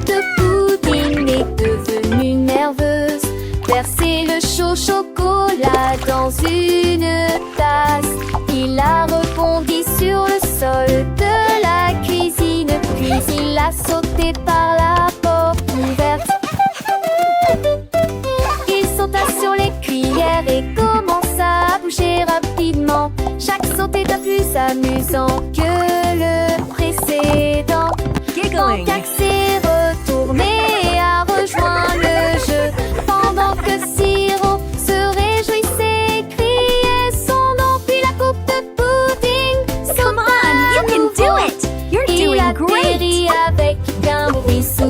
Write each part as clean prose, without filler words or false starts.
de pudding est devenue nerveuse. Verser le chaud chocolat dans une tasse. Il a rebondi sur le sol de la cuisine, puis il a sauté par la porte ouverte. Il sauta sur les cuillères et commença à bouger rapidement. Chaque saut était plus amusant que le précédent. Quand Cac s'est retourné à rejoindre le jeu, pendant que Siro se réjouissait et criait son nom, puis la coupe de pudding. Come on, you can do it! You're Il doing great! atterrit avec un bruit sourd.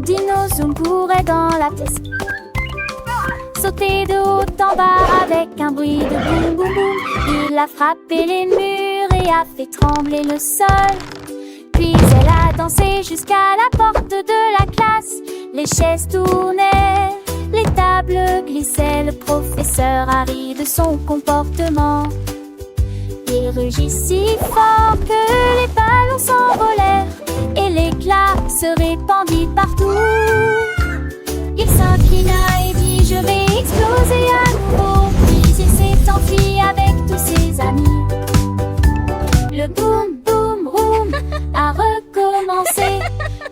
Dinozoom courait dans la pièce, sautait de haut en bas avec un bruit de boum boum boum. Il a frappé les murs et a fait trembler le sol. Puis elle a dansé jusqu'à la porte de la classe. Les chaises tournaient, les tables glissaient. Le professeur a ri de son comportement. Il rugit si fort que les ballons s'envolèrent et l'éclat se répandit partout. Il s'inclina et dit: je vais exploser à nouveau. Puis il s'est enfui avec tous ses amis. Le boum boum boum a recommencé.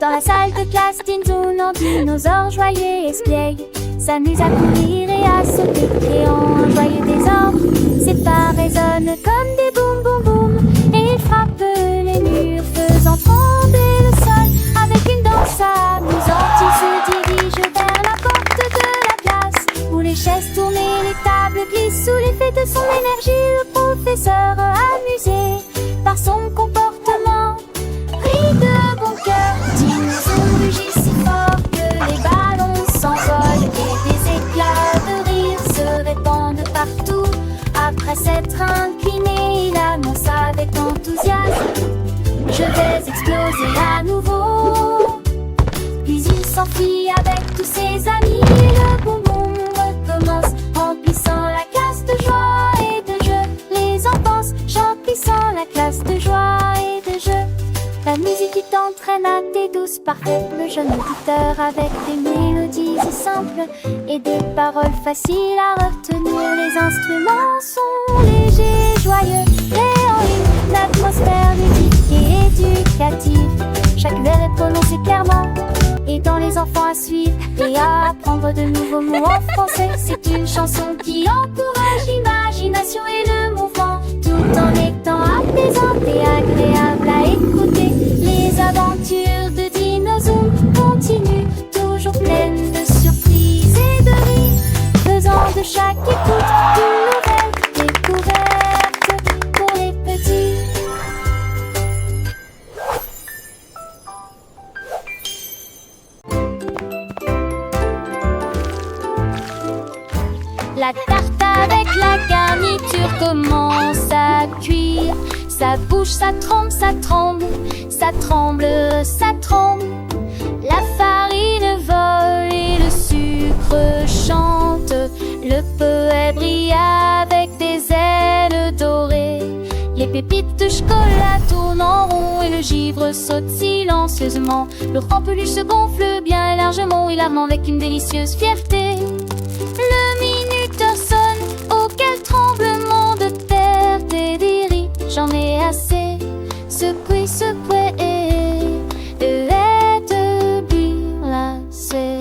Dans la salle de classe, Tintoun en dinosaure joyeux et espiègle s'amuse à courir et à sauter, créant un joyeux désordre. Ses pas résonnent comme des boum boum boum et il frappe les murs, faisant trembler le sol. Avec une danse amusante, il se dirige vers la porte de la classe, où les chaises tournent et les tables glissent. Sous l'effet de son énergie, le professeur, amusé par son comportement, pris de bon cœur. Dinozoom rugit si fort que les ballons s'envolent et des éclats de rire se répandent partout. Après s'être incliné, il annonce avec enthousiasme: je vais exploser à nouveau. Puis il s'enfuit avec tous ses amis. Le boum boum recommence, remplissant la classe de joie et de jeu. Les enfants remplissant la classe de joie et de jeu. La musique qui t'entraîne à tes douces parfaits. Le jeune auditeur avec des mélodies si simples et des paroles faciles à retenir. Les instruments sont légers et joyeux, créant une atmosphère ludique et éducative. Chaque vers est prononcé clairement, aidant les enfants à suivre et à apprendre de nouveaux mots en français. C'est une chanson qui encourage l'imagination et le mouvement, tout en étant apaisante et agréable à écouter. Les aventures de Dinozoom continuent, toujours pleines de surprises et de rires, faisant de chaque écoute une nouvelle découverte pour les petits. La tarte avec la garniture commence à cuire. Ça bouge, ça tremble, ça tremble, ça tremble, ça tremble. La farine vole et le sucre chante. Le poète brille avec des ailes dorées. Les pépites de chocolat tournent en rond et le givre saute silencieusement. Le rempeluche se gonfle bien et largement, il arme avec une délicieuse fierté. Le minuteur sonne, auquel tremblement de terre t'es j'en ai assez, secoué, secoué de être glacée.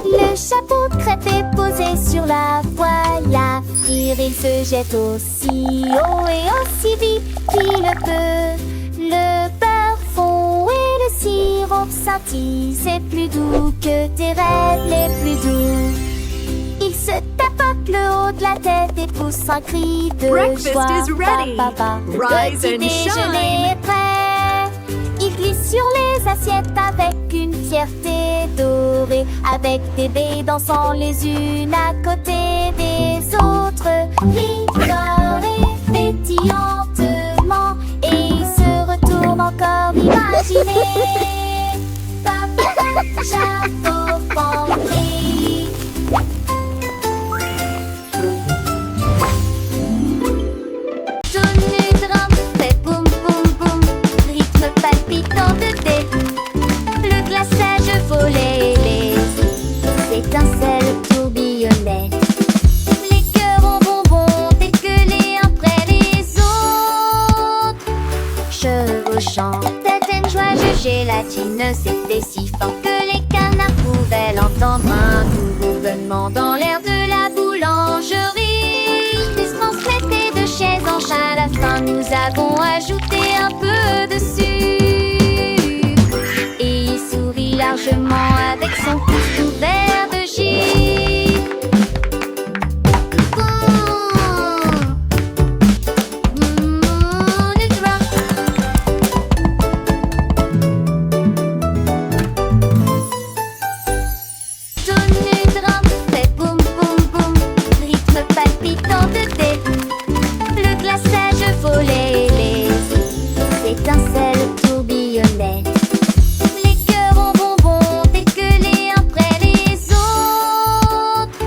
Le chapeau de crêpe est posé sur la poêle à frire. Il se jette aussi haut et aussi vite qu'il le peut. Le beurre petit, c'est plus doux que tes rêves les plus doux. Il se tapote le haut de la tête et pousse un cri de Breakfast joie. is ready. Papa, Rise petit and déjeuner est prêt. Il glisse sur les assiettes avec une fierté dorée, avec des baies dansant les unes à côté des autres. Rigole et pétillantement, et il se retourne encore imaginer. Papa, chapeau penché. Tenu drum fait boum boum boum, rythme palpitant de thé. Le glaçage volait et les étincelles tourbillonnaient. Les cœurs en bonbons dégueulés après les autres. Chevauchant certaines joies de gélatine, c'était si fort que les canards pouvaient l'entendre. Un doux bourdonnement dans l'air de la boulangerie. Ils se transmettaient de chaise en chaise. À la fin, nous avons ajouté un peu de sucre. Et il sourit largement avec son pouce couvert de givre. Tenu drum fait boum boum boum, rythme palpitant de thé. Le glaçage volait et les étincelles tourbillonnaient. Les cœurs en bonbons dégueulés après les autres.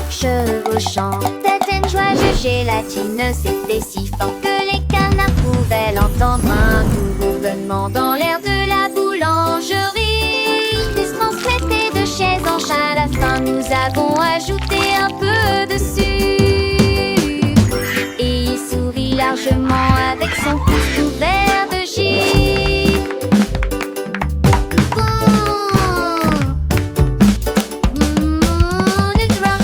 Chevauchant certaines joies de gélatine, c'était si fort que les canards pouvaient l'entendre. Un doux bourdonnement dans l'air de la boulangerie. Ils se transmettaient de chaise en chaise. À la fin, nous avons ajouté un peu de sucre. Et il sourit largement avec son pouce couvert de givre. Le drum.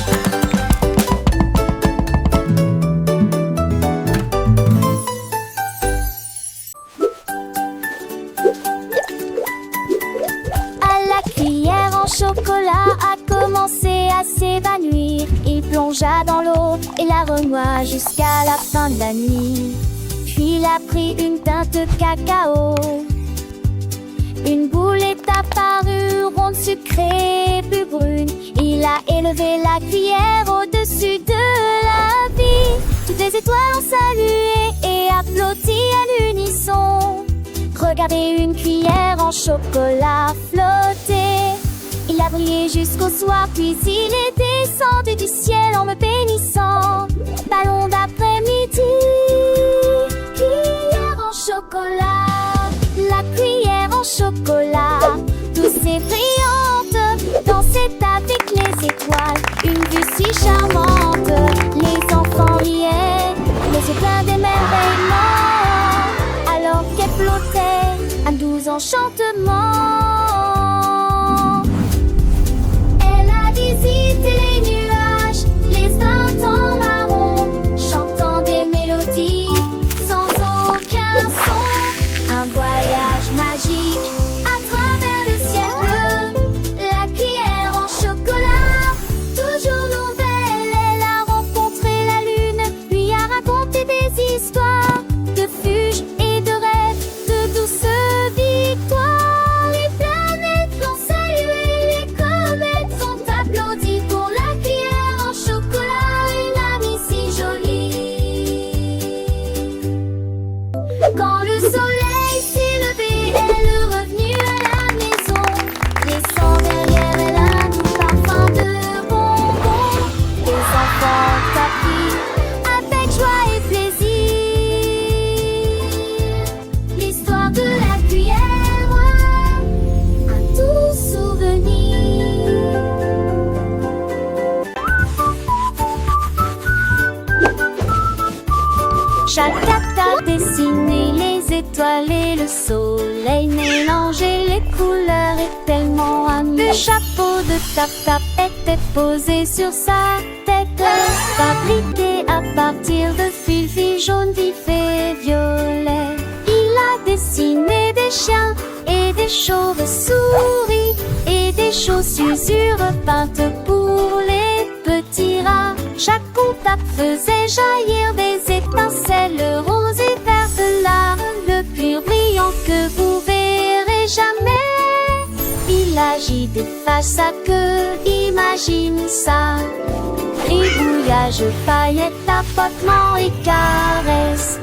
À la cuillère en chocolat a commencé à s'évanouir. Il plongea dans l'eau et la renoua jusqu'à la fin de la nuit. Puis il a pris une teinte de cacao. Une boule est apparue, ronde, sucrée, plus brune. Il a élevé la cuillère au-dessus de la vie. Toutes les étoiles ont salué et applaudi à l'unisson. Regardez une cuillère en chocolat flotter. Il a brillé jusqu'au soir, puis il est descendu du ciel en me bénissant. Ballon d'après-midi, cuillère en chocolat. La cuillère en chocolat, douce et brillante, dansait avec les étoiles, une vue si charmante. Les enfants riaient, les yeux pleins d'émerveillement, alors qu'elle flottait, un doux enchantement. Elle a visité les nuages, les instants marrons, chantant des mélodies sans aucun son. Un voyage magique à travers le ciel bleu. La cuillère en chocolat, toujours nouvelle. Elle a rencontré la lune, lui a raconté des histoires de fuges et de rêves, de douces victoires. Les planètes l'ont salué, les comètes sont applaudies pour la cuillère en chocolat, une amie si jolie. Quand le soleil s'est levé, elle est revenue à la maison, laissant derrière elle un doux parfum de bonbons. Les enfants ont appris avec joie et plaisir l'histoire de la cuillère, un doux souvenir. Chacun a dessiné les étoiles et le soleil, mélangé les couleurs et tellement amusé. Le chapeau de tap-tap était posé sur sa tête, fabriqué à partir de fils jaunes, vifs et violets. Il a dessiné des chiens et des chauves-souris. contes pour les petits rats. Chaque contact faisait jaillir des étincelles roses et vertes là, le pur brillant que vous verrez jamais. Il agit des faces à queue, imagine ça. Gribouillage, paillettes, tapotement et caresses.